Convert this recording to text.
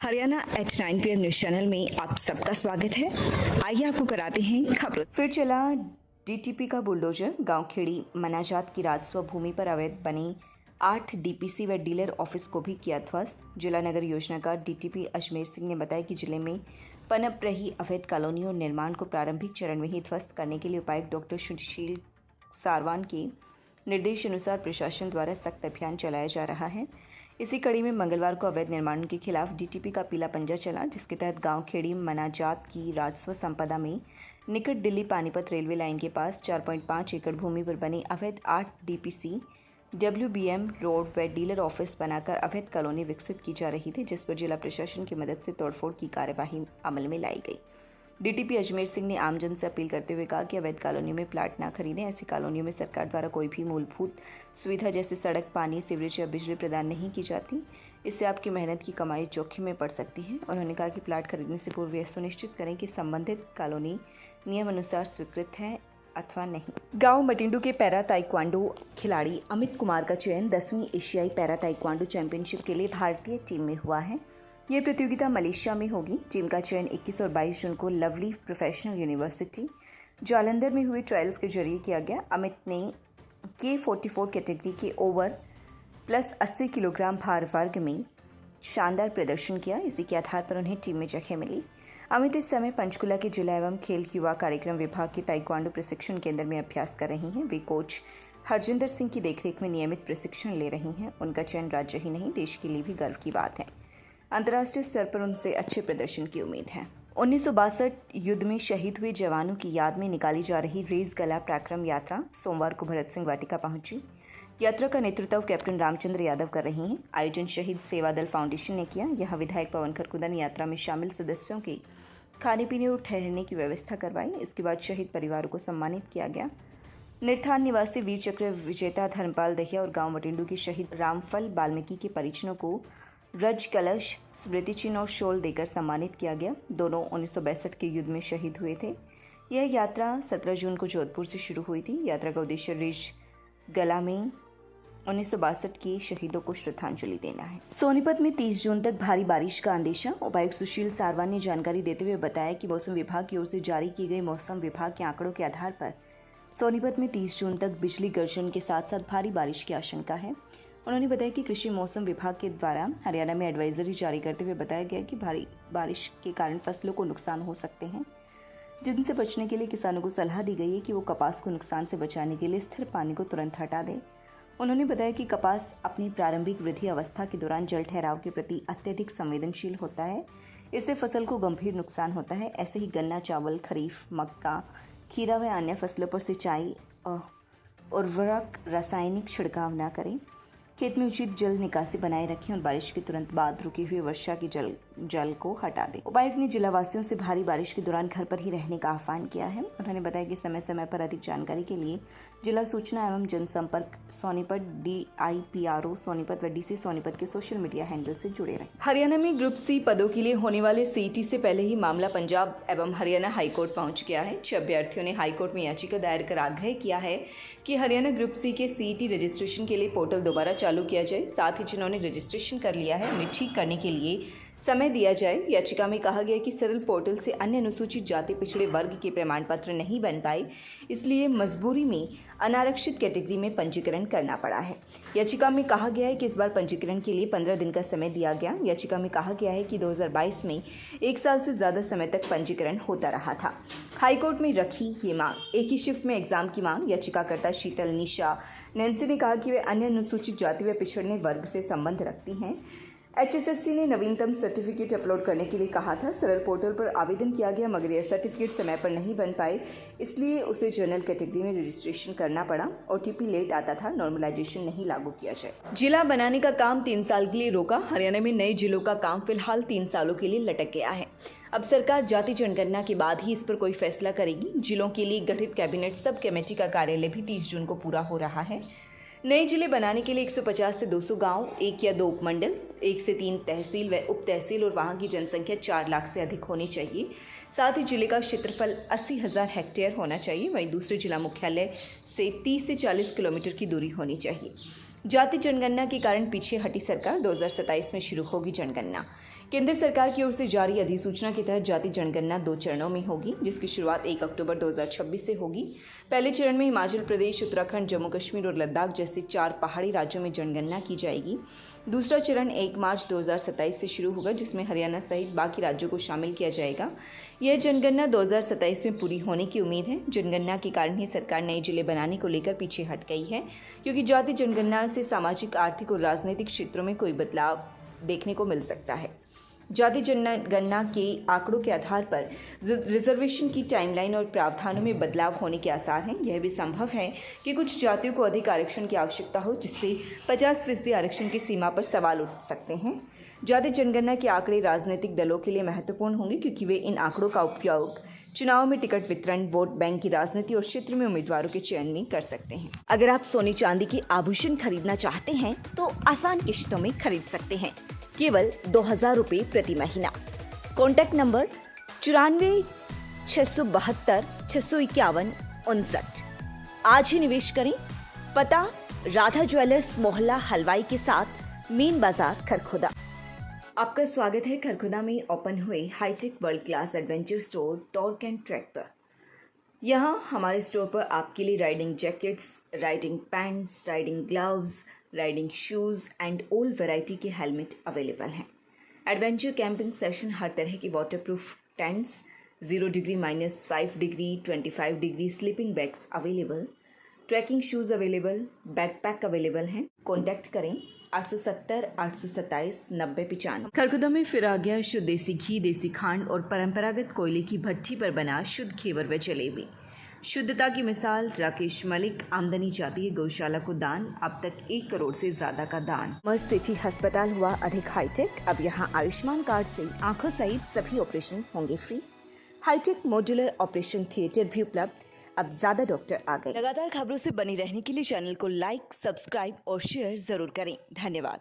Haryana at 9 PM news channel में आप सबका स्वागत है। आइए आपको कराते हैं खबर। फिर चला डीटीपी का बुलडोजर। गांव खेड़ी मनाजात की राजस्व भूमि पर अवैध बनी 8 डीपीसी व डीलर ऑफिस को भी किया ध्वस्त। जिला नगर योजना का डीटीपी अजमेर सिंह ने बताया कि जिले में पनप रही अवैध कॉलोनियों निर्माण को प्रारंभिक चरण में ही ध्वस्त करने के लिए उपायुक्त डॉक्टर सुशील सारवान के निर्देश अनुसार प्रशासन द्वारा सख्त अभियान चलाया जा रहा है। इसी कड़ी में मंगलवार को अवैध निर्माण के खिलाफ डीटीपी का पीला पंजा चला, जिसके तहत गांव खेड़ी मनाजात की राजस्व संपदा में निकट दिल्ली पानीपत रेलवे लाइन के पास 4.5 एकड़ भूमि पर बनी अवैध 8 डीपीसी WBM रोड व डीलर ऑफिस बनाकर अवैध कॉलोनी विकसित की जा रही थी, जिस पर जिला प्रशासन की मदद से तोड़फोड़ की कार्यवाही अमल में लाई गई। डीटीपी अजमेर सिंह ने आमजन से अपील करते हुए कहा कि अवैध कॉलोनियों में प्लाट न खरीदें। ऐसी कॉलोनियों में सरकार द्वारा कोई भी मूलभूत सुविधा जैसे सड़क, पानी, सीवरेज या बिजली प्रदान नहीं की जाती। इससे आपकी मेहनत की कमाई जोखिम में पड़ सकती है। उन्होंने कहा कि प्लाट खरीदने से पूर्व यह सुनिश्चित करें कि संबंधित कॉलोनी नियम अनुसार स्वीकृत है अथवा नहीं। गांव मटिंडू के पैरा ताइक्वांडो खिलाड़ी अमित कुमार का चयन 10वीं एशियाई पैरा ताइक्वांडो चैंपियनशिप के लिए भारतीय टीम में हुआ है। ये प्रतियोगिता मलेशिया में होगी। टीम का चयन 21 और 22 जून को लवली प्रोफेशनल यूनिवर्सिटी जालंधर में हुए ट्रायल्स के जरिए किया गया। अमित ने K44 कैटेगरी के ओवर प्लस 80 किलोग्राम भार वर्ग में शानदार प्रदर्शन किया। इसी के आधार पर उन्हें टीम में जगह मिली। अमित इस समय पंचकुला के जिला एवं खेल युवा कार्यक्रम विभाग के ताइक्वांडो प्रशिक्षण केंद्र में अभ्यास कर रही हैं। वे कोच हरजिंदर सिंह की देखरेख में नियमित प्रशिक्षण ले रही हैं। उनका चयन राज्य ही नहीं, देश के लिए भी गर्व की बात है। अंतर्राष्ट्रीय स्तर पर उनसे अच्छे प्रदर्शन की उम्मीद है। 1962 युद्ध में शहीद हुए जवानों की याद में निकाली जा रही रेस गला पराक्रम यात्रा सोमवार को भरत सिंह वाटिका पहुंची। यात्रा का नेतृत्व कैप्टन रामचंद्र यादव कर रहे हैं। आयोजन शहीद सेवा दल फाउंडेशन ने किया। यहाँ विधायक पवन खरकुंदा ने यात्रा में शामिल सदस्यों के खाने पीने और ठहरने की व्यवस्था करवाई। इसके बाद शहीद परिवारों को सम्मानित किया गया। निर्थान निवासी वीर चक्र विजेता धर्मपाल दहिया और गांव मटिंडू के शहीद रामफल वाल्मीकि के परिजनों को रज कलश, स्मृति चिन्ह और शॉल देकर सम्मानित किया गया। दोनों 1962 के युद्ध में शहीद हुए थे। यह यात्रा 17 जून को जोधपुर से शुरू हुई थी। यात्रा का उद्देश्य रेस गला में 1962 के शहीदों को श्रद्धांजलि देना है। सोनीपत में 30 जून तक भारी बारिश का अंदेशा। उपायुक्त सुशील सारवान ने जानकारी देते हुए बताया कि मौसम विभाग की ओर से जारी की गई मौसम विभाग के आंकड़ों के आधार पर सोनीपत में 30 जून तक बिजली गर्जन के साथ साथ भारी बारिश की आशंका है। उन्होंने बताया कि कृषि मौसम विभाग के द्वारा हरियाणा में एडवाइजरी जारी करते हुए बताया गया कि भारी बारिश के कारण फसलों को नुकसान हो सकते हैं, जिनसे बचने के लिए किसानों को सलाह दी गई है कि वो कपास को नुकसान से बचाने के लिए स्थिर पानी को तुरंत हटा दें। उन्होंने बताया कि कपास अपनी प्रारंभिक वृद्धि अवस्था के दौरान जल ठहराव के प्रति अत्यधिक संवेदनशील होता है। इससे फसल को गंभीर नुकसान होता है। ऐसे ही गन्ना, चावल, खरीफ, मक्का, खीरा व अन्य फसलों पर सिंचाई उर्वरक रासायनिक छिड़काव न करें। खेत में उचित जल निकासी बनाए रखें और बारिश के तुरंत बाद रुकी हुई वर्षा के जल को हटा दें। उपायुक्त ने जिलावासियों से भारी बारिश के दौरान घर पर ही रहने का आह्वान किया है। उन्होंने बताया कि समय समय पर अधिक जानकारी के लिए जिला सूचना एवं जनसंपर्क सोनीपत DIPRO सोनीपत व DC सोनीपत के सोशल मीडिया हैंडल से जुड़े रहें। हरियाणा में ग्रुप C पदों के लिए होने वाले CET से पहले ही मामला पंजाब एवं हरियाणा हाईकोर्ट पहुंच गया है। 6 अभ्यर्थियों ने हाईकोर्ट में याचिका दायर कर आग्रह किया है कि हरियाणा ग्रुप C के CET रजिस्ट्रेशन के लिए पोर्टल दोबारा चालू किया जाए। साथ ही जिन्होंने रजिस्ट्रेशन कर लिया है उन्हें ठीक करने के लिए समय दिया जाए। याचिका में कहा गया कि सरल पोर्टल से अन्य अनुसूचित जाति पिछड़े वर्ग के प्रमाण पत्र नहीं बन पाए, इसलिए मजबूरी में अनारक्षित कैटेगरी में पंजीकरण करना पड़ा है। याचिका में कहा गया है कि इस बार पंजीकरण के लिए 15 दिन का समय दिया गया। याचिका में कहा गया है कि 2022 में 1 साल से ज़्यादा समय तक पंजीकरण होता रहा था। हाईकोर्ट में रखी ये मांग। एक ही शिफ्ट में एग्जाम की मांग। याचिकाकर्ता शीतल निशा नैन्सी ने कहा कि वे अन्य अनुसूचित जाति व पिछड़ने वर्ग से संबंध रखती हैं। HSSC ने नवीनतम सर्टिफिकेट अपलोड करने के लिए कहा था। सरल पोर्टल पर आवेदन किया गया मगर यह सर्टिफिकेट समय पर नहीं बन पाए, इसलिए उसे जनरल कैटेगरी में रजिस्ट्रेशन करना पड़ा। OTP लेट आता था। नॉर्मलाइजेशन नहीं लागू किया जाए। जिला बनाने का काम 3 साल के लिए रोका। हरियाणा में नए जिलों का काम फिलहाल 3 सालों के लिए लटक गया है। अब सरकार जाति जनगणना के बाद ही इस पर कोई फैसला करेगी। जिलों के लिए गठित कैबिनेट सब कमेटी का कार्यालय भी 30 जून को पूरा हो रहा है। नए जिले बनाने के लिए 150 से 200 गांव, 1 या 2 उपमंडल, 1 से 3 तहसील व उप तहसील और वहां की जनसंख्या 4 लाख से अधिक होनी चाहिए। साथ ही जिले का क्षेत्रफल 80,000 हेक्टेयर होना चाहिए। वहीं दूसरे जिला मुख्यालय से 30 से 40 किलोमीटर की दूरी होनी चाहिए। जाति जनगणना के कारण पीछे हटी सरकार, 2027 में शुरू होगी जनगणना। केंद्र सरकार की ओर से जारी अधिसूचना के तहत जाति जनगणना 2 चरणों में होगी, जिसकी शुरुआत 1 अक्टूबर 2026 से होगी। पहले चरण में हिमाचल प्रदेश, उत्तराखंड, जम्मू कश्मीर और लद्दाख जैसे 4 पहाड़ी राज्यों में जनगणना की जाएगी। दूसरा चरण 1 मार्च 2027 से शुरू होगा, जिसमें हरियाणा सहित बाकी राज्यों को शामिल किया जाएगा। यह जनगणना 2027 में पूरी होने की उम्मीद है। जनगणना के कारण ही सरकार नए जिले बनाने को लेकर पीछे हट गई है, क्योंकि जाति जनगणना से सामाजिक, आर्थिक और राजनीतिक क्षेत्रों में कोई बदलाव देखने को मिल सकता है। जाति जनगणना के आंकड़ों के आधार पर रिजर्वेशन की टाइमलाइन और प्रावधानों में बदलाव होने के आसार हैं। यह भी संभव है कि कुछ जातियों को अधिक आरक्षण की आवश्यकता हो, जिससे 50% आरक्षण की सीमा पर सवाल उठ सकते हैं। जाति जनगणना के आंकड़े राजनीतिक दलों के लिए महत्वपूर्ण होंगे, क्योंकि वे इन आंकड़ों का उपयोग चुनाव में टिकट वितरण, वोट बैंक की राजनीति और क्षेत्र में उम्मीदवारों के चयन में कर सकते हैं। अगर आप सोने चांदी के आभूषण खरीदना चाहते हैं तो आसान किश्तों में खरीद सकते हैं, केवल 2000 रुपये प्रति महीना। Contact number 94 672 651 59। आज ही निवेश करें। पता राधा ज्वेलर्स, मोहल्ला हलवाई के साथ, मेन बाजार, खरखुदा। आपका स्वागत है खरखुदा में ओपन हुए high tech world class adventure store torque and track पर। यहाँ हमारे स्टोर पर आपके लिए riding jackets, riding pants, riding gloves, riding shoes and all variety के हेलमेट अवेलेबल हैं। एडवेंचर कैंपिंग सेशन, हर तरह की waterproof tents, 0 degree, -5 degree, 25 degree sleeping bags available, trekking shoes available, backpack available हैं। कॉन्टैक्ट करें 870 827 9095। खरखुदा में फिर आ गया शुद्ध देसी घी, देसी खांड और परंपरागत कोयले की भट्ठी पर बना शुद्ध घेवर व जलेबी। शुद्धता की मिसाल राकेश मलिक। आमदनी जाती है गौशाला को दान, अब तक 1 करोड़ से ज्यादा का दान। मर्ज सिटी अस्पताल हुआ अधिक हाईटेक, अब यहाँ आयुष्मान कार्ड से आंखों सहित सभी ऑपरेशन होंगे free. High tech modular operation theatre भी उपलब्ध, अब ज्यादा डॉक्टर आ गए। लगातार खबरों से बनी रहने के लिए चैनल को लाइक, सब्सक्राइब और शेयर जरूर करें। धन्यवाद।